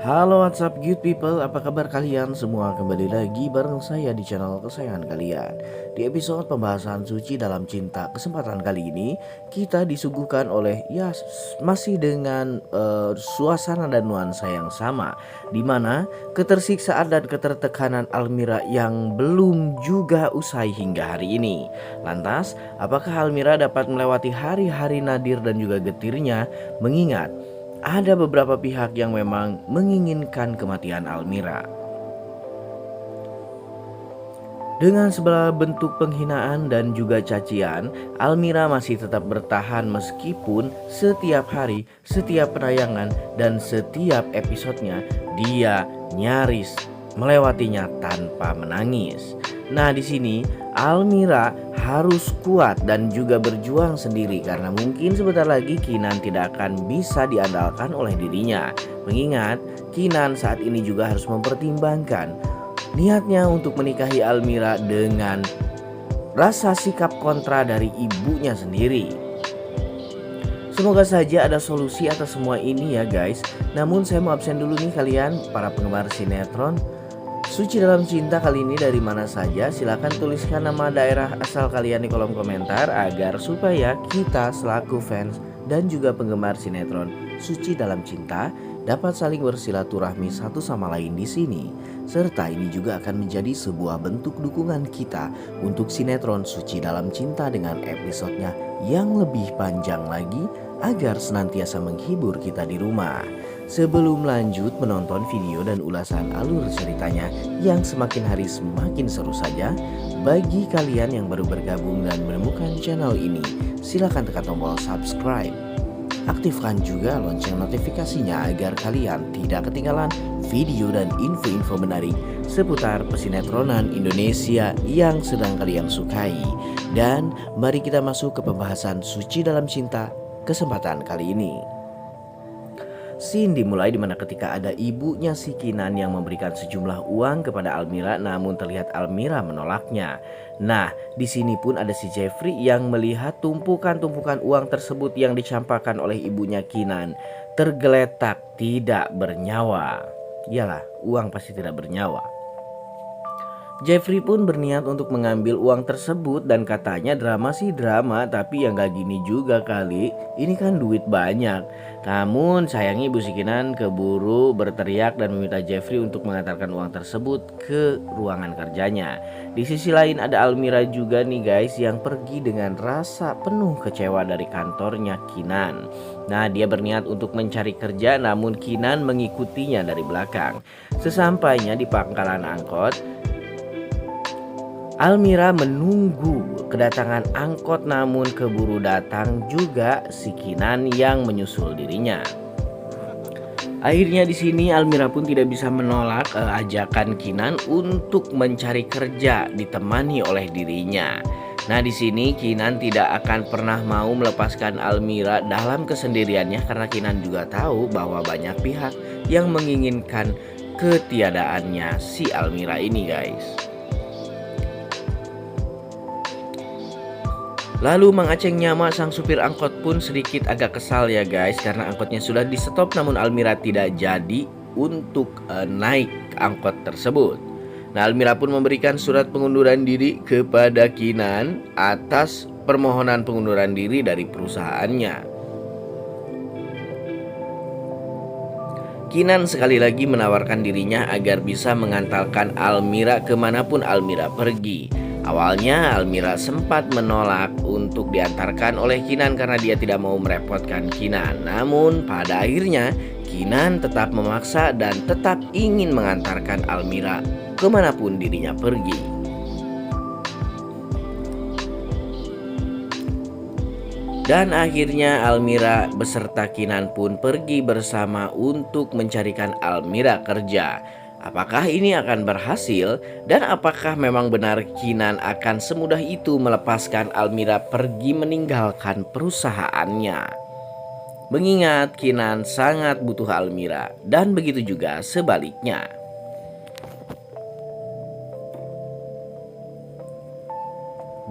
Halo WhatsApp good people, apa kabar kalian semua? Kembali lagi bareng saya di channel kesayangan kalian. Di episode pembahasan suci dalam cinta kesempatan kali ini kita disuguhkan oleh masih dengan suasana dan nuansa yang sama, dimana ketersiksaan dan ketertekanan Almira yang belum juga usai hingga hari ini. Lantas, apakah Almira dapat melewati hari-hari nadir dan juga getirnya mengingat ada beberapa pihak yang memang menginginkan kematian Almira? Dengan segala bentuk penghinaan dan juga cacian, Almira masih tetap bertahan meskipun setiap hari, setiap penayangan, dan setiap episodenya dia nyaris melewatinya tanpa menangis. Nah, di sini Almira harus kuat dan juga berjuang sendiri karena mungkin sebentar lagi Kinan tidak akan bisa diandalkan oleh dirinya. Mengingat Kinan saat ini juga harus mempertimbangkan niatnya untuk menikahi Almira dengan rasa sikap kontra dari ibunya sendiri. Semoga saja ada solusi atas semua ini ya guys. Namun saya mau absen dulu nih kalian para penggemar sinetron Suci Dalam Cinta kali ini dari mana saja? Silahkan tuliskan nama daerah asal kalian di kolom komentar agar supaya kita selaku fans dan juga penggemar sinetron Suci Dalam Cinta dapat saling bersilaturahmi satu sama lain di sini. Serta ini juga akan menjadi sebuah bentuk dukungan kita untuk sinetron Suci Dalam Cinta dengan episodenya yang lebih panjang lagi agar senantiasa menghibur kita di rumah. Sebelum lanjut menonton video dan ulasan alur ceritanya yang semakin hari semakin seru saja, bagi kalian yang baru bergabung dan menemukan channel ini, silahkan tekan tombol subscribe. Aktifkan juga lonceng notifikasinya agar kalian tidak ketinggalan video dan info-info menarik seputar pesinetronan Indonesia yang sedang kalian sukai. Dan mari kita masuk ke pembahasan Suci Dalam Cinta kesempatan kali ini. Scene dimulai dimana ketika ada ibunya si Kinan yang memberikan sejumlah uang kepada Almira, namun terlihat Almira menolaknya. Nah, di sini pun ada si Jeffrey yang melihat tumpukan-tumpukan uang tersebut yang dicampakkan oleh ibunya Kinan tergeletak tidak bernyawa. Iyalah, uang pasti tidak bernyawa. Jeffrey pun berniat untuk mengambil uang tersebut dan katanya drama sih drama, tapi yang gak gini juga kali, ini kan duit banyak. Namun sayangnya Ibu Sikinan keburu berteriak dan meminta Jeffrey untuk mengantarkan uang tersebut ke ruangan kerjanya. Di sisi lain ada Almira juga nih guys yang pergi dengan rasa penuh kecewa dari kantornya Kinan. Nah, dia berniat untuk mencari kerja namun Kinan mengikutinya dari belakang. Sesampainya di pangkalan angkot, Almira menunggu kedatangan angkot namun keburu datang juga si Kinan yang menyusul dirinya. Akhirnya di sini Almira pun tidak bisa menolak ajakan Kinan untuk mencari kerja ditemani oleh dirinya. Nah, di sini Kinan tidak akan pernah mau melepaskan Almira dalam kesendiriannya karena Kinan juga tahu bahwa banyak pihak yang menginginkan ketiadaannya si Almira ini guys. Lalu Mang Aceng Nyama sang supir angkot pun sedikit agak kesal ya guys karena angkotnya sudah di stop namun Almira tidak jadi untuk naik angkot tersebut. Nah, Almira pun memberikan surat pengunduran diri kepada Kinan atas permohonan pengunduran diri dari perusahaannya. Kinan sekali lagi menawarkan dirinya agar bisa mengantarkan Almira kemanapun Almira pergi. Awalnya Almira sempat menolak untuk diantarkan oleh Kinan karena dia tidak mau merepotkan Kinan. Namun pada akhirnya Kinan tetap memaksa dan tetap ingin mengantarkan Almira kemanapun dirinya pergi. Dan akhirnya Almira beserta Kinan pun pergi bersama untuk mencarikan Almira kerja. Apakah ini akan berhasil dan apakah memang benar Kinan akan semudah itu melepaskan Almira pergi meninggalkan perusahaannya? Mengingat Kinan sangat butuh Almira dan begitu juga sebaliknya.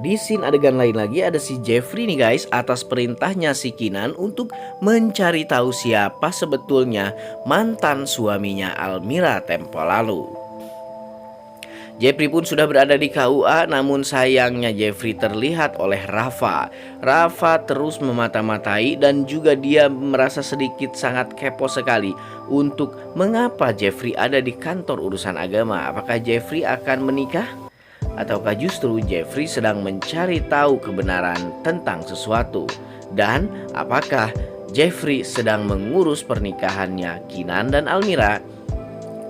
di scene adegan lain lagi ada si Jeffrey nih guys, atas perintahnya si Kinan untuk mencari tahu siapa sebetulnya mantan suaminya Almira tempo lalu. Jeffrey pun sudah berada di KUA, namun sayangnya Jeffrey terlihat oleh Rafa. Rafa terus memata-matai dan juga dia merasa sedikit sangat kepo sekali untuk mengapa Jeffrey ada di kantor urusan agama. Apakah Jeffrey akan menikah? Ataukah justru Jeffrey sedang mencari tahu kebenaran tentang sesuatu? Dan apakah Jeffrey sedang mengurus pernikahannya Kinan dan Almira?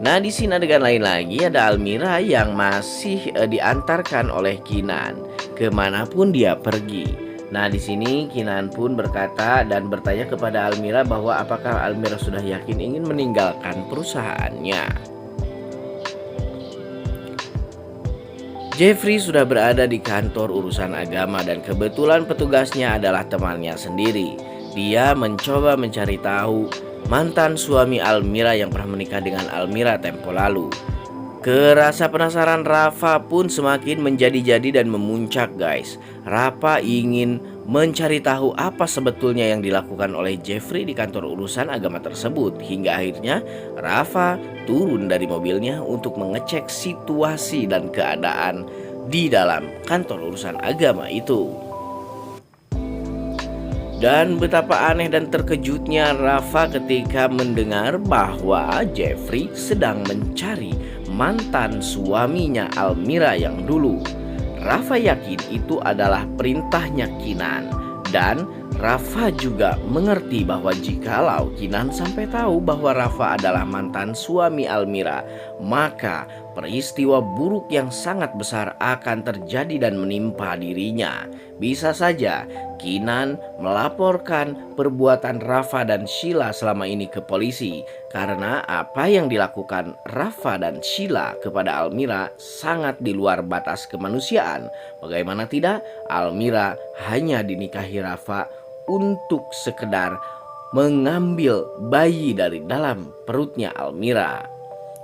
Nah, di sini adegan lain lagi ada Almira yang masih diantarkan oleh Kinan kemanapun dia pergi. Nah, di sini Kinan pun berkata dan bertanya kepada Almira bahwa apakah Almira sudah yakin ingin meninggalkan perusahaannya. Jeffrey sudah berada di kantor urusan agama dan kebetulan petugasnya adalah temannya sendiri. Dia mencoba mencari tahu mantan suami Almira yang pernah menikah dengan Almira tempo lalu. Kerasa penasaran Rafa pun semakin menjadi-jadi dan memuncak guys. Rafa ingin mencari tahu apa sebetulnya yang dilakukan oleh Jeffrey di kantor urusan agama tersebut. Hingga akhirnya Rafa turun dari mobilnya untuk mengecek situasi dan keadaan di dalam kantor urusan agama itu. Dan betapa aneh dan terkejutnya Rafa ketika mendengar bahwa Jeffrey sedang mencari mantan suaminya Almira yang dulu. Rafa yakin itu adalah perintahnya Kinan. Dan Rafa juga mengerti bahwa jikalau Kinan sampai tahu bahwa Rafa adalah mantan suami Almira, maka peristiwa buruk yang sangat besar akan terjadi dan menimpa dirinya. Bisa saja Kinan melaporkan perbuatan Rafa dan Sheila selama ini ke polisi, karena apa yang dilakukan Rafa dan Sheila kepada Almira sangat di luar batas kemanusiaan. Bagaimana tidak, Almira hanya dinikahi Rafa untuk sekedar mengambil bayi dari dalam perutnya Almira.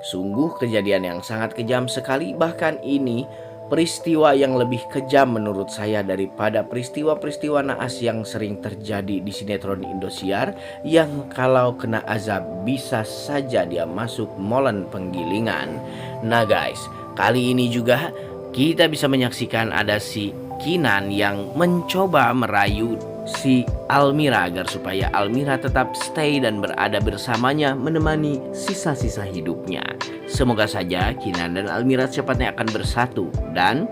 Sungguh kejadian yang sangat kejam sekali, bahkan ini peristiwa yang lebih kejam menurut saya daripada peristiwa-peristiwa naas yang sering terjadi di sinetron Indosiar, yang kalau kena azab bisa saja dia masuk molen penggilingan. Nah guys, kali ini juga kita bisa menyaksikan ada si Kinan yang mencoba merayu si Almira agar supaya Almira tetap stay dan berada bersamanya menemani sisa-sisa hidupnya. Semoga saja Kinan dan Almira secepatnya akan bersatu dan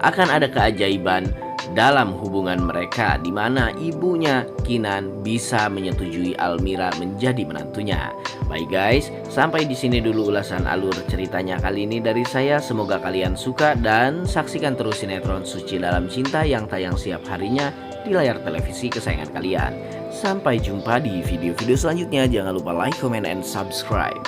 akan ada keajaiban dalam hubungan mereka, di mana ibunya Kinan bisa menyetujui Almira menjadi menantunya. Baik guys, sampai di sini dulu ulasan alur ceritanya kali ini dari saya. Semoga kalian suka dan saksikan terus sinetron Suci Dalam Cinta yang tayang setiap harinya di layar televisi kesayangan kalian. Sampai jumpa di video-video selanjutnya. Jangan lupa like, comment, and subscribe.